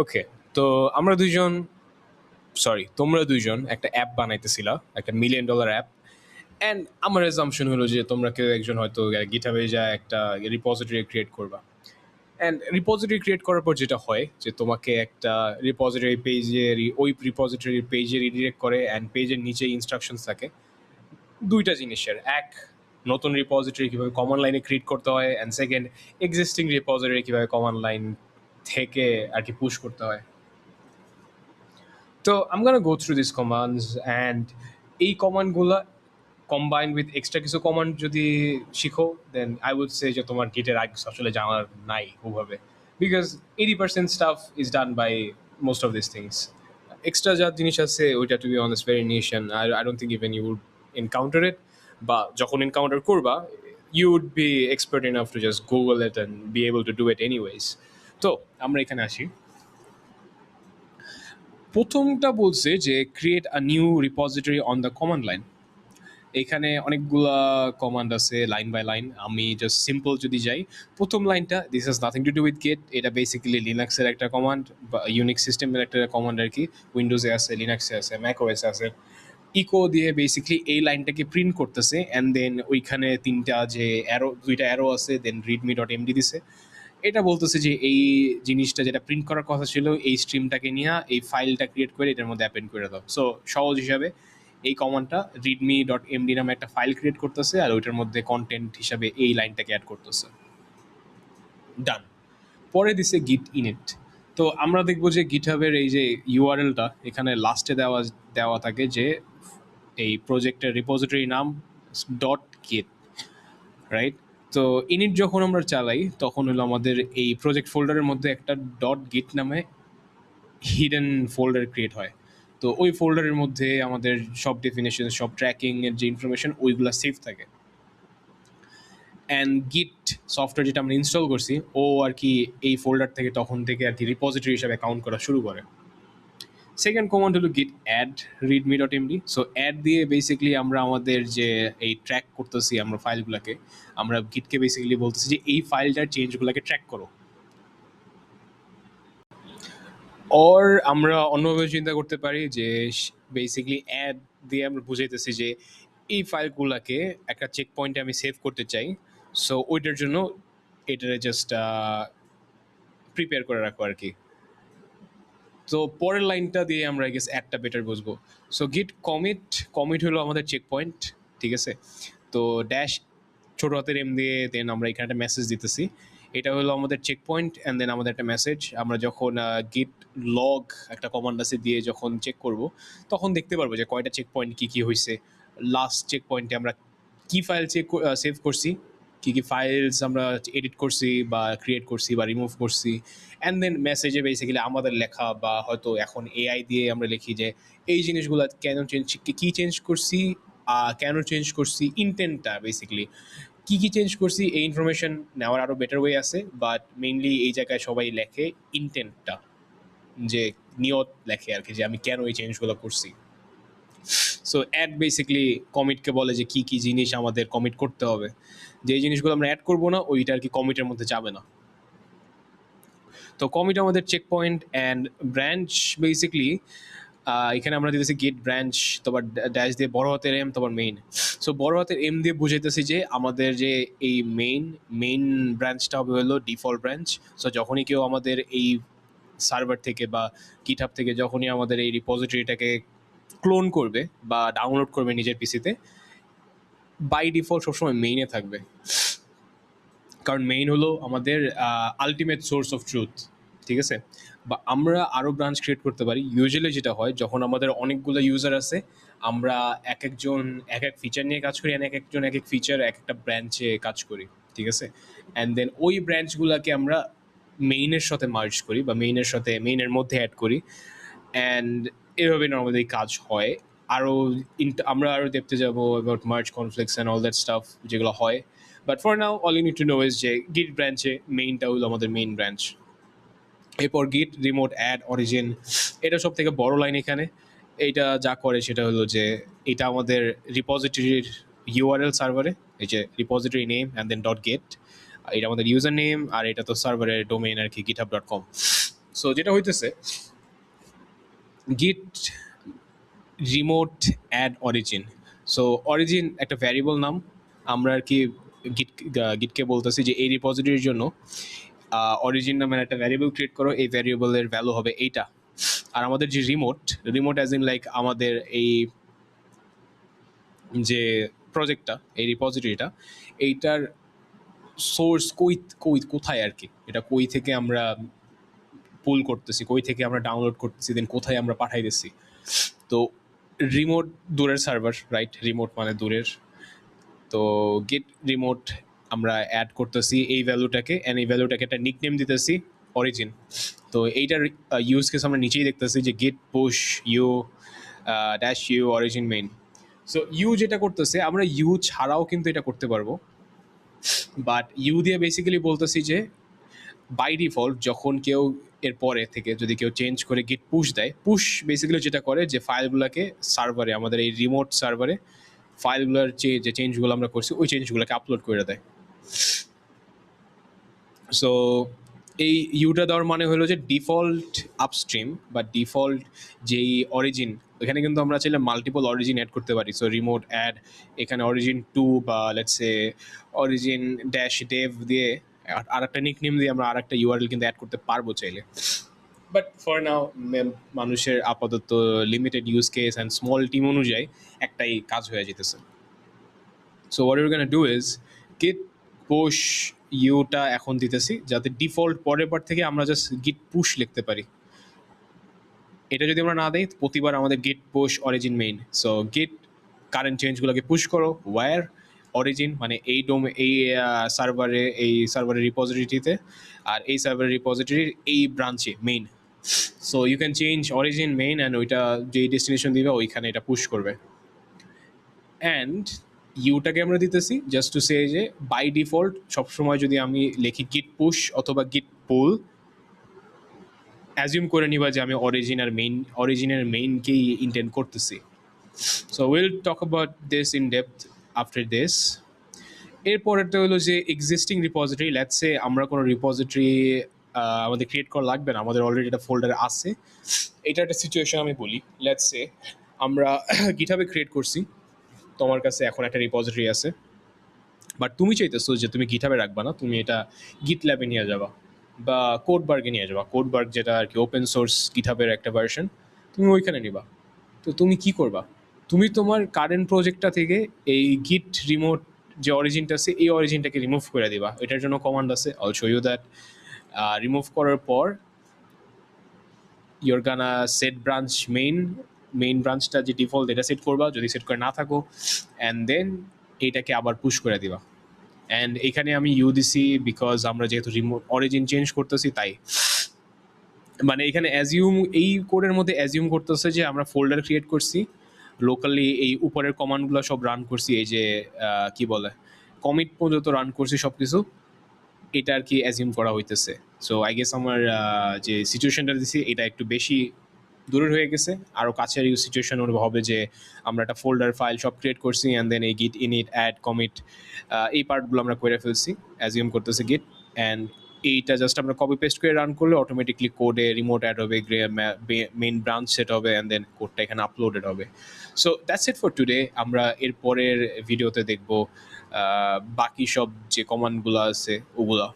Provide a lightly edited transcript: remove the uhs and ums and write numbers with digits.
ওকে, তো আমরা দুইজন, সরি তোমরা দুইজন একটা অ্যাপ বানাইতেছিলা, একটা $1,000,000 অ্যাপ। অ্যান্ড আমার অ্যাজাম্পশন হলো যে তোমরা কেউ একজন হয়তো গিটহাবে যায় একটা রিপোজিটরি ক্রিয়েট করবা। অ্যান্ড রিপোজিটরি ক্রিয়েট করার পর যেটা হয় যে তোমাকে একটা রিপোজিটরি পেজের, ওই রিপোজিটরি পেজে রিডিরেক্ট করে, অ্যান্ড পেজের নিচে ইনস্ট্রাকশনস থাকে দুইটা জিনিসের। এক, নতুন রিপোজিটরি কীভাবে কমন লাইনে ক্রিয়েট করতে হয়, অ্যান্ড সেকেন্ড, এক্সিস্টিং রিপোজিটরি কীভাবে কমন লাইন থেকে আর কি পুশ করতে হয়। তো I'm gonna go through these commands, and এই কমান্ডগুলো combined with extra কিছু কমান্ড যদি শিখো, then I would say যে তোমার গিটের আগে আসলে জানার নাই ওভাবে, because 80% stuff is done by most of these things. Extra যা জিনিস আছে ওইটা to be honest very niche, and I don't think even you would encounter it, বা যখন এনকাউন্টার করবা you would be expert enough to just google it and be able to do it anyways. তো আমরা এখানে আসি। প্রথমটা বলছে যে create a new repository on the command line. এখানে অনেকগুলা কমান্ড আছে লাইন বাই লাইন। আমি জাস্ট সিম্পল যদি যাই, প্রথম লাইনটা this has nothing to do with git, এটা বেসিক্যালি লিনাক্সের একটা কমান্ড বা ইউনিক্স সিস্টেমের একটা কমান্ড আর কি। উইন্ডোজে আছে, লিনাক্সে আছে, ম্যাক ওএসে আছে। ইকো দিয়ে বেসিক্যালি এই লাইনটাকে প্রিন্ট করতেছে, অ্যান্ড দেন ওইখানে তিনটা যে দুইটা অ্যারো আছে, দেন readme.md দিছে। এটা বলতেছে যে এই জিনিসটা যেটা প্রিন্ট করার কথা ছিল এই স্ট্রিমটাকে নিয়ে এই ফাইলটা ক্রিয়েট করে এটার মধ্যে অ্যাপেন্ড করে দাও। সো সহজ হিসাবে এই কমান্ডটা readme.md নামে একটা ফাইল ক্রিয়েট করতেছে, আর ওইটার মধ্যে কন্টেন্ট হিসাবে এই লাইনটাকে অ্যাড করতেছে। ডান। পরে দিছে গিট ইনিট। তো আমরা দেখবো যে গিটহাবের এই যে ইউআরএলটা এখানে লাস্টে দেওয়া দেওয়া থাকে যে এই প্রজেক্টের রিপোজিটরি নাম .git, রাইট? তো ইনিট যখন আমরা চালাই তখন হলো আমাদের এই প্রজেক্ট ফোল্ডারের মধ্যে একটা .git নামে হিডেন ফোল্ডার ক্রিয়েট হয়। তো ওই ফোল্ডারের মধ্যে আমাদের সব ডেফিনেশন, সব ট্র্যাকিংয়ের যে ইনফরমেশন ওইগুলো সেভ থাকে। অ্যান্ড গিট সফটওয়্যার যেটা আমরা ইনস্টল করছি ও আর কি এই ফোল্ডার থেকে তখন থেকে আর কি রিপোজিটরি হিসাবে কাউন্ট করা শুরু করে। সেকেন্ড কমান্ড হলো গিট অ্যাড readme.md। সো অ্যাড দিয়ে বেসিক্যালি আমরা আমাদের যে এই ট্র্যাক করতেছি আমরা ফাইলগুলোকে, আমরা গিটকে বেসিক্যালি বলতেছি যে এই ফাইলটার চেঞ্জগুলোকে ট্র্যাক করো। অর আমরা অন্যভাবে চিন্তা করতে পারি যে বেসিক্যালি অ্যাড দিয়ে আমরা বুঝাইতেছি যে এই ফাইলগুলোকে একটা চেক পয়েন্টে আমি সেভ করতে চাই, সো ওইটার জন্য এটারে জাস্ট প্রিপেয়ার করে রাখো আর কি। তো পরের লাইনটা দিয়ে আমরা গেস অ্যাডটা বেটার বুঝবো। সো গিট কমিট হলো আমাদের চেক পয়েন্ট, ঠিক আছে? তো ড্যাশ ছোট হাতের এম দিয়ে দেন আমরা এখানে একটা মেসেজ দিতেছি, এটা হলো আমাদের চেক পয়েন্ট, অ্যান্ড দেন আমাদের একটা মেসেজ। আমরা যখন গিট লগ একটা কমান্ড আছে দিয়ে যখন চেক করব তখন দেখতে পারবো যে কয়টা চেক পয়েন্ট কী কী হয়েছে। লাস্ট চেক পয়েন্টে আমরা কী ফাইল সেভ করছি, কী কী ফাইলস আমরা এডিট করছি বা ক্রিয়েট করছি বা রিমুভ করছি, অ্যান্ড দেন মেসেজে বেসিক্যালি আমাদের লেখা বা হয়তো এখন এআই দিয়ে আমরা লিখি যে এই জিনিসগুলো কেন চেঞ্জ, কী চেঞ্জ করছি, কেন চেঞ্জ করছি, ইন্টেন্টটা বেসিক্যালি কী কী চেঞ্জ করছি এই ইনফরমেশন নেওয়ার আরও বেটার ওয়ে আছে, বাট মেইনলি এই জায়গায় সবাই লেখে ইন্টেন্টটা, যে নিয়ত লেখে আর কি যে আমি কেন এই চেঞ্জগুলো করছি। সো অ্যাড বেসিক্যালি কমিটকে বলে যে কী কী জিনিস আমাদের কমিট করতে হবে, যে জিনিসগুলো আমরা অ্যাড করবো না ওইটা আর কি কমিটের মধ্যে যাবে না। তো কমিট আমাদের checkpoint. And branch basically এখানে আমরা দিতেছি গেট ব্রাঞ্চ, তোমার ড্যাশ দিয়ে বড় হাতের এম, তোমার মেইন। সো বড় হাতের এম দিয়ে বুঝাইতেছি যে আমাদের যে এই মেইন ব্রাঞ্চটা হবে হলো ডিফল্ট ব্রাঞ্চ। সো যখনই কেউ আমাদের এই সার্ভার থেকে বা গিটহাব থেকে যখনই আমাদের এই রিপোজিটরিটাকে ক্লোন করবে বা ডাউনলোড করবে নিজের পিসিতে, বাই ডিফল্ট সবসময় মেইনে থাকবে, কারণ মেইন হলো আমাদের আলটিমেট সোর্স অফ ট্রুথ, ঠিক আছে? বা আমরা আরও ব্রাঞ্চ ক্রিয়েট করতে পারি। ইউজুয়ালি যেটা হয় যখন আমাদের অনেকগুলো ইউজার আছে, আমরা এক একজন এক এক ফিচার নিয়ে কাজ করি, এক একজন এক এক ফিচার এক একটা ব্রাঞ্চে কাজ করি, ঠিক আছে? অ্যান্ড দেন ওই ব্রাঞ্চগুলোকে আমরা মেইনের সাথে মার্জ করি বা মেইনের মধ্যে অ্যাড করি, অ্যান্ড এভাবে নর্মালি কাজ হয়। আরও আমরা আরও দেখতে যাবো about merge conflicts and all that stuff যেগুলো হয়। But for now all you need to know is যে গিট ব্রাঞ্চে মেইনটা হলো আমাদের মেইন ব্রাঞ্চ। এরপর গিট রিমোট অ্যাড অরিজিন, এটা সব থেকে বড় লাইন এখানে। এইটা যা করে সেটা হলো যে এটা আমাদের রিপোজিটরির ইউআরএল সার্ভারে, এই যে repository name and then .get, এটা আমাদের ইউজার নেম, আর এটা তো সার্ভারের ডোমেইন আর কি github.com। সো যেটা হইতেছে git remote add origin. So origin একটা ভ্যারিয়েবল নাম, আমরা আর কি গিটকে বলতেছি যে এই রিপোজিটরির জন্য অরিজিন নামের একটা ভ্যারিয়েবল ক্রিয়েট করো, এই ভ্যারিয়েবলের ভ্যালু হবে এইটা। আর আমাদের যে রিমোট অ্যাজ ইন লাইক আমাদের এই যে প্রজেক্টটা, এই রিপোজিটরিটা, এইটার সোর্স কোথায় আর কি, এটা কই থেকে আমরা পুল করতেছি, কই থেকে আমরা ডাউনলোড করতেছি, দেন কোথায় আমরা পাঠাইতেছি। তো রিমোট দূরের সার্ভার, রাইট? রিমোট মানে দূরের। তো গেট রিমোট আমরা অ্যাড করতেছি এই ভ্যালুটাকে, অ্যান্ড এই ভ্যালুটাকে একটা নিকনেম দিতেছি অরিজিন। তো এইটার ইউজ কেস আমরা নিচেই দেখতেছি যে git push u dash u origin main. So u যেটা করতেছে, আমরা ইউ ছাড়াও কিন্তু এটা করতে পারবো, বাট ইউ দিয়ে বেসিক্যালি বলতেছি যে বাই ডিফল্ট যখন কেউ এর পরে থেকে যদি কেউ চেঞ্জ করে গিট পুশ দেয়, পুশ বেসিক্যালি যেটা করে যে ফাইলগুলোকে সার্ভারে, আমাদের এই রিমোট সার্ভারে ফাইলগুলোর যে চেঞ্জগুলো আমরা করছি ওই চেঞ্জগুলোকে আপলোড করে দেয়। সো এই ইউটা দেওয়ার মানে হলো যে ডিফল্ট আপস্ট্রিম বা ডিফল্ট যেই অরিজিন, এখানে কিন্তু আমরা চাইলে মাল্টিপল অরিজিন অ্যাড করতে পারি। সো রিমোট অ্যাড, এখানে অরিজিন 2 বা let's say origin dash Dave দিয়ে আর একটা নিকনেম দিয়ে আমরা আর একটা ইউআরএল কিন্তু অ্যাড করতে পারবো চাইলে। বাট ফর নাও মানুষের আপাতত limited use case and small team অনুযায়ী একটাই কাজ হয়ে যেতেছে। So what you can do is git push ইউটা এখন দিতেছি যাতে ডিফল্ট পরের বার থেকে আমরা জাস্ট গিট পুশ লিখতে পারি। এটা যদি আমরা না দিই, প্রতিবার আমাদের গিট পুশ অরিজিন মেইন। সো গিট কারেন্ট চেঞ্জগুলোকে পুশ করো ওয়্যার অরিজিন, মানে এই সার্ভারের রিপোজিটরিতে, আর এই সার্ভারের রিপোজিটরির এই ব্রাঞ্চে main. So you can change origin main and ওইটা যেই ডেস্টিনেশন দিবে ওইখানে এটা পুশ করবে। অ্যান্ড ইউটাকে আমরা দিতেছি জাস্ট টু সে যে বাই ডিফল্ট সবসময় যদি আমি লিখি গিট পুশ অথবা গিট পুল, অ্যাজিউম করে নিবা যে আমি অরিজিনের মেইনকেই ইন্টেন্ড করতেছি। So will talk about this in depth after this. এরপরেরটা হলো যে এক্সিস্টিং রিপোজিটরি। লেটস সে আমরা কোনো রিপোজিটরি আমাদের ক্রিয়েট করা লাগবে না, আমাদের অলরেডি একটা ফোল্ডার আছে। এটা একটা সিচুয়েশন আমি বলি। লেটস সে আমরা গিটহাবে ক্রিয়েট করছি, তোমার কাছে এখন একটা রিপোজিটরি আছে, বাট তুমি চাইতেছো যে তুমি গিটহাবে রাখবা না, তুমি এটা গিট ল্যাবে নিয়ে যাবা বা কোডবার্গে নিয়ে যাবা। কোডবার্গ যেটা আর কি ওপেন সোর্স গিটহাবের একটা ভার্সন, তুমি ওইখানে নিবা। তো তুমি কি করবা, তুমি তোমার কারেন্ট প্রজেক্টটা থেকে এই গিট রিমোট যে অরিজিনটা আছে এই অরিজিনটাকে রিমুভ করে দিবা। এটার জন্য কমান্ড আছে, I'll show you that. Remove করার পর your gonna set branch main ব্রাঞ্চটা যে ডিফল্ট এটা সেট করবা, যদি সেট করে না থাকো, অ্যান্ড দেন এইটাকে আবার পুশ করে দিবা। অ্যান্ড এখানে আমি ইউ দিছি বিকজ আমরা যেহেতু রিমোট অরিজিন চেঞ্জ করতেছি তাই। মানে এখানে অ্যাজিউম, এই কোডের মধ্যে অ্যাজিউম করতেছে যে আমরা ফোল্ডার ক্রিয়েট করছি লোকালি, এই উপরের কমান্ডগুলো সব রান করছি, এই যে কি বলে কমিট পর্যন্ত রান করছি সব কিছু, এটা আর কি অ্যাজিউম করা হইতেছে। সো আই গেস আমার যে সিচুয়েশনটা দিছি এটা একটু বেশি দূরের হয়ে গেছে, আরও কাছের সিচুয়েশন হবে যে আমরা একটা ফোল্ডার ফাইল সব ক্রিয়েট করছি অ্যান্ড দেন এই গিট ইনিট অ্যাড কমিট এই পার্টগুলো আমরা করে ফেলছি, অ্যাজিউম করতেছে গিট। অ্যান্ড এইটা জাস্ট আমরা কপি পেস্ট করে রান করলে অটোমেটিকলি কোডে রিমোট অ্যাড হবে, মেইন ব্রাঞ্চ সেট হবে, অ্যান্ড দেন কোডটা এখানে আপলোডেড হবে। So that's it for today. আমরা এর পরের ভিডিওতে দেখবো বাকি সব যে কমান্ডগুলো আছে ওগুলা।